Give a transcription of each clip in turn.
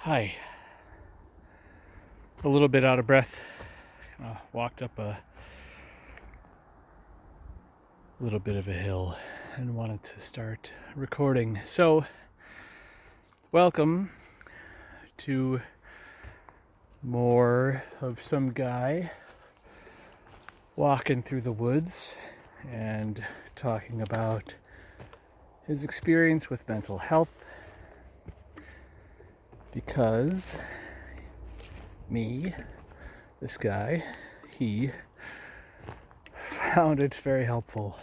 Hi. A little bit out of breath. Walked up a little bit of a hill and wanted to start recording. So, welcome to more of some guy walking through the woods and talking about his experience with mental health, because this guy, he found it very helpful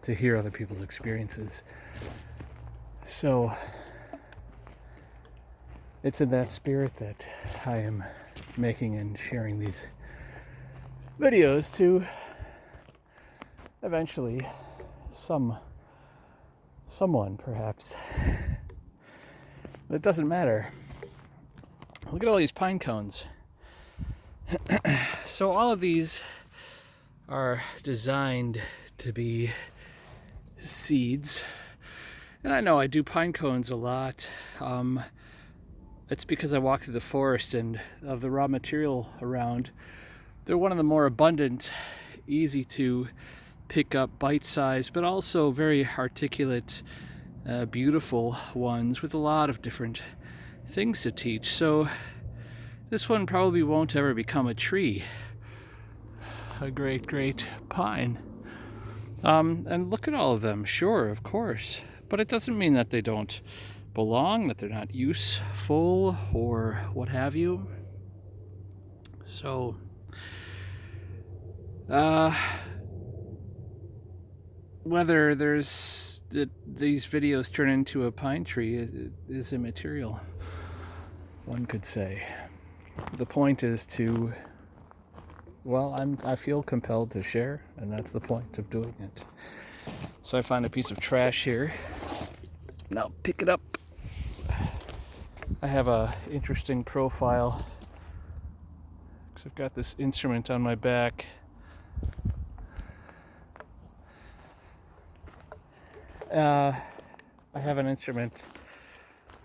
to hear other people's experiences. So it's in that spirit that I am making and sharing these videos to eventually someone perhaps. But it doesn't matter. Look at all these pine cones. So all of these are designed to be seeds. And I know I do pine cones a lot. It's because I walk through the forest, and of the raw material around, they're one of the more abundant, easy to pick up, bite-sized, but also very articulate, beautiful ones with a lot of different things to teach. So this one probably won't ever become a tree, a great pine. And look at all of them, sure, of course, but it doesn't mean that they don't belong, that they're not useful or what have you. So whether these videos turn into a pine tree is immaterial, one could say. The point is to, I feel compelled to share, and that's the point of doing it. So I find a piece of trash here. Now pick it up. I have a interesting profile because I've got this instrument on my back. I have an instrument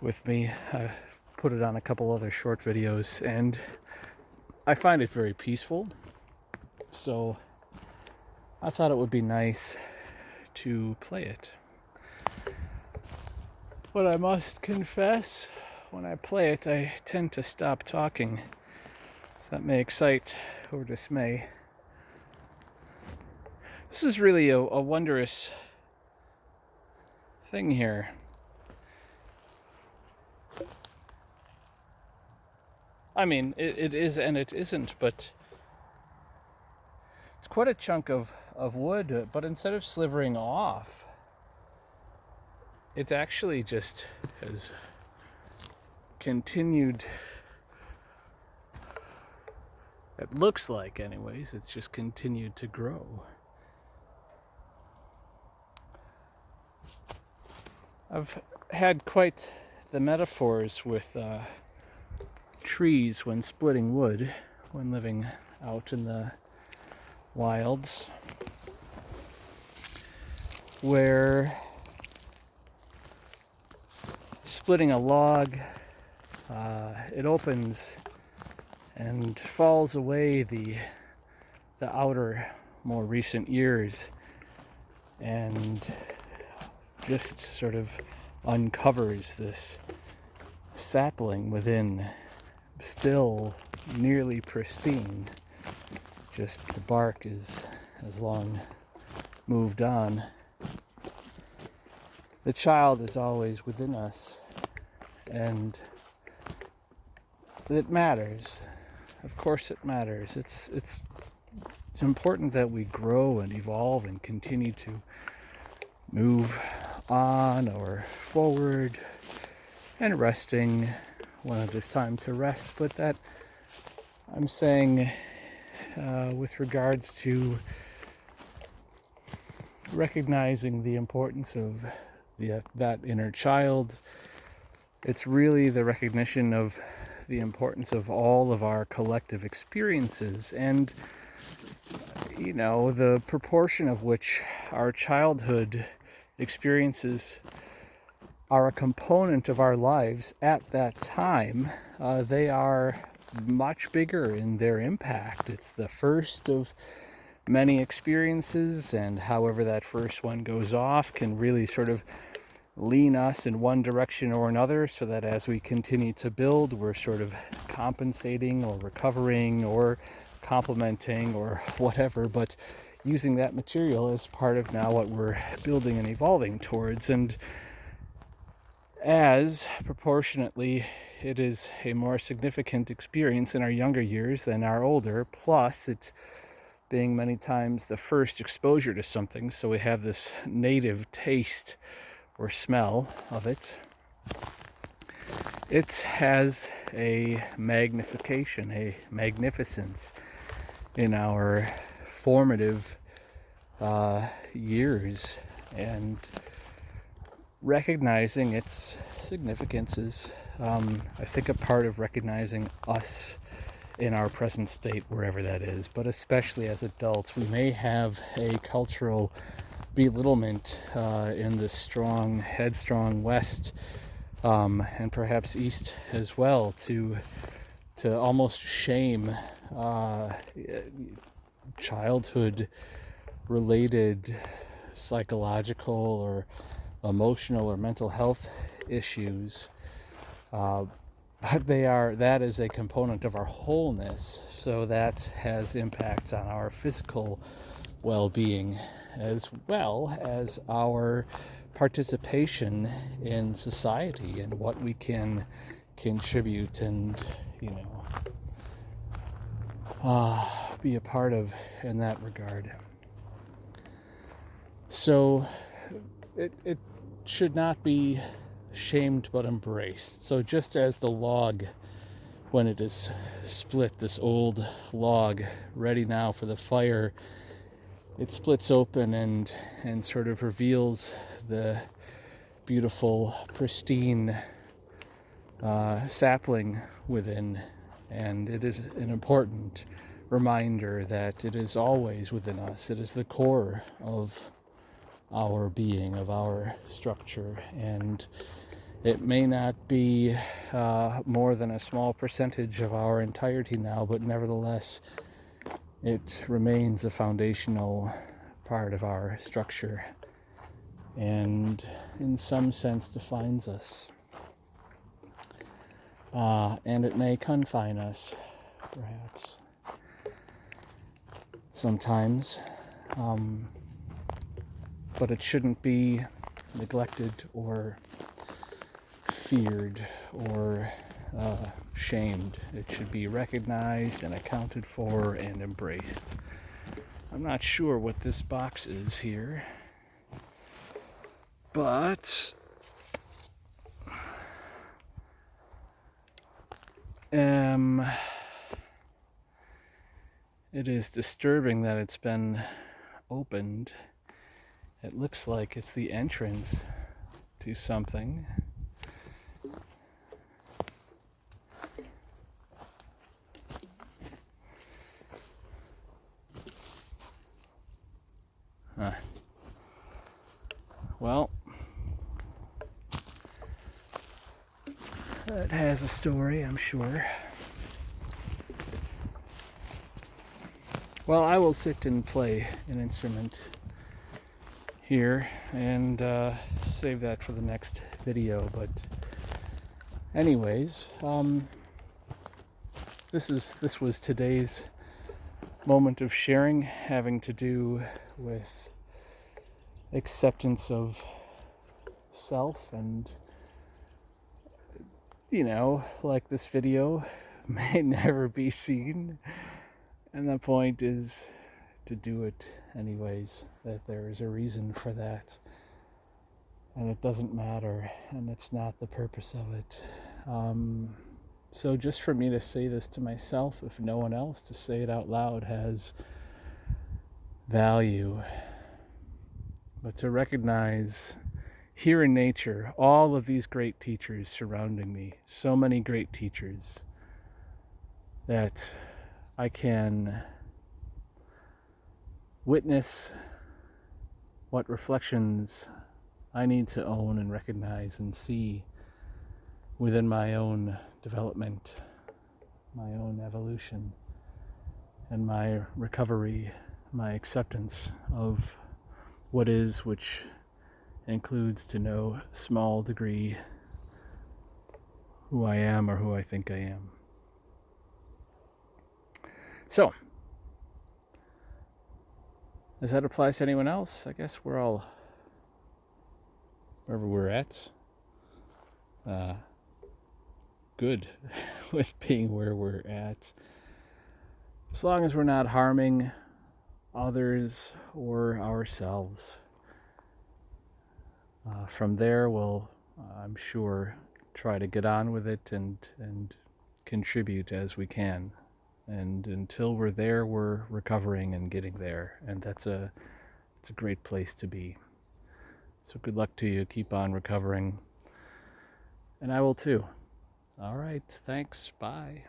with me. I put it on a couple other short videos, and I find it very peaceful. So I thought it would be nice to play it. But I must confess, when I play it, I tend to stop talking. That may excite or dismay. This is really a wondrous thing here. I mean, it is and it isn't, but it's quite a chunk of wood, but instead of slivering off, it actually just has continued. It looks like, anyways, it's just continued to grow. I've had quite the metaphors with trees when splitting wood, when living out in the wilds, where splitting a log, it opens and falls away the outer, more recent ears, and just sort of uncovers this sapling within, still nearly pristine. Just the bark has long moved on. The child is always within us, and it matters. Of course it matters. It's important that we grow and evolve and continue to move on or forward and resting when it is time to rest. But that I'm saying with regards to recognizing the importance of that inner child, it's really the recognition of the importance of all of our collective experiences, and the proportion of which our childhood experiences are a component of our lives at that time, they are much bigger in their impact. It's the first of many experiences, and however that first one goes off can really sort of lean us in one direction or another, so that as we continue to build, we're sort of compensating or recovering or complementing or whatever, but using that material as part of now what we're building and evolving towards. And as proportionately it is a more significant experience in our younger years than our older, plus it being many times the first exposure to something, so we have this native taste or smell of it. It has a magnification, a magnificence in our formative years, and recognizing its significance is, I think, a part of recognizing us in our present state, wherever that is. But especially as adults, we may have a cultural belittlement in the strong, headstrong West, and perhaps East as well, to almost shame childhood related psychological or emotional or mental health issues. But that is a component of our wholeness, so that has impacts on our physical well-being, as well as our participation in society and what we can contribute and, be a part of in that regard. So it should not be shamed but embraced. So just as the log, when it is split, this old log ready now for the fire, it splits open and sort of reveals the beautiful, pristine sapling within. And it is an important reminder that it is always within us. It is the core of our being, of our structure, and it may not be more than a small percentage of our entirety now, but nevertheless it remains a foundational part of our structure and in some sense defines us, and it may confine us perhaps sometimes, but it shouldn't be neglected or feared or shamed. It should be recognized and accounted for and embraced. I'm not sure what this box is here, but it is disturbing that it's been opened. It looks like it's the entrance to something. Well, that has a story, I'm sure. Well, I will sit and play an instrument here and save that for the next video. But anyways, this was today's moment of sharing, having to do with acceptance of self, and like this video may never be seen, and the point is to do it anyways, that there is a reason for that, and it doesn't matter, and it's not the purpose of it. So just for me to say this to myself, if no one else, to say it out loud has value. But to recognize here in nature all of these great teachers surrounding me, so many great teachers, that I can witness what reflections I need to own and recognize and see within my own development, my own evolution, and my recovery, my acceptance of what is, which includes to no small degree who I am or who I think I am. So, as that applies to anyone else, I guess we're all, wherever we're at, good with being where we're at. As long as we're not harming others or ourselves. From there, we'll, I'm sure, try to get on with it and contribute as we can. And until we're there, we're recovering and getting there. And it's a great place to be. So good luck to you. Keep on recovering. And I will too. All right. Thanks. Bye.